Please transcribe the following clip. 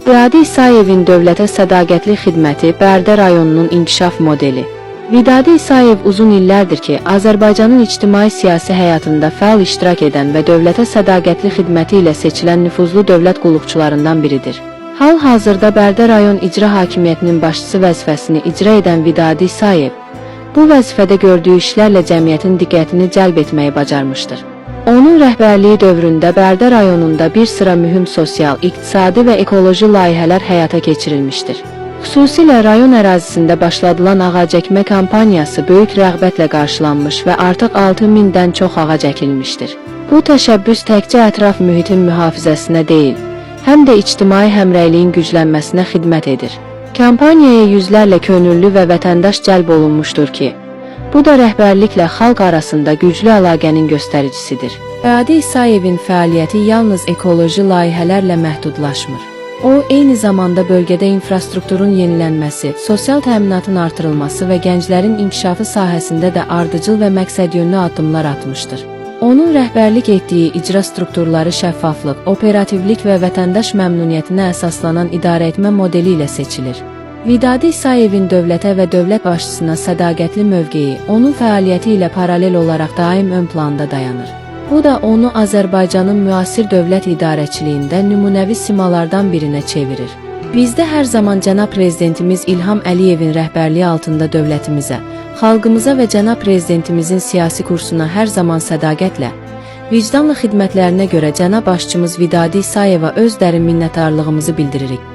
Vidadi İsayevin dövlətə sədaqətli xidməti Bərdə rayonunun inkişaf modeli. Vidadi İsayev uzun illərdir ki, Azərbaycanın ictimai-siyasi həyatında fəal iştirak edən və dövlətə sədaqətli xidməti ilə seçilən nüfuzlu dövlət qulluqçularından biridir. Hal-hazırda Bərdə rayon icra hakimiyyətinin başçısı vəzifəsini icra edən Vidadi İsayev, bu vəzifədə gördüyü işlərlə cəmiyyətin diqqətini cəlb etməyi bacarmışdır. Onun rəhbərliyi dövründə Bərdə rayonunda bir sıra mühüm sosial, iqtisadi və ekoloji layihələr həyata keçirilmişdir. Xüsusilə rayon ərazisində başladılan ağacəkmə kampaniyası böyük rəğbətlə qarşılanmış və artıq 6000-dən çox ağac əkilmişdir. Bu təşəbbüs təkcə ətraf mühitin mühafizəsinə deyil, həm də ictimai həmrəyliyin güclənməsinə xidmət edir. Kampaniyaya yüzlərlə könüllü və vətəndaş cəlb olunmuşdur ki, bu da rəhbərliklə xalq arasında güclü əlaqənin göstəricisidir. Vidadi İsayevin fəaliyyəti yalnız ekoloji layihələrlə məhdudlaşmır. O, eyni zamanda bölgədə infrastrukturun yenilənməsi, sosial təminatın artırılması və gənclərin inkişafı sahəsində də ardıcıl və məqsədyönlü addımlar atmışdır. Onun rəhbərlik etdiyi icra strukturları şəffaflıq, operativlik və vətəndaş məmnuniyyətinə əsaslanan idarəetmə modeli ilə seçilir. Vidadi İsayevin dövlətə və dövlət başçısına sədaqətli mövqeyi onun fəaliyyəti ilə paralel olaraq daim ön planda dayanır. Bu da onu Azərbaycanın müasir dövlət idarəçiliyində nümunəvi simalardan birinə çevirir. Bizdə hər zaman cənab prezidentimiz İlham Əliyevin rəhbərliyi altında dövlətimizə, xalqımıza və cənab prezidentimizin siyasi kursuna hər zaman sədaqətlə, vicdanlı xidmətlərinə görə cənab başçımız Vidadi İsayeva öz dərin minnətdarlığımızı bildiririk.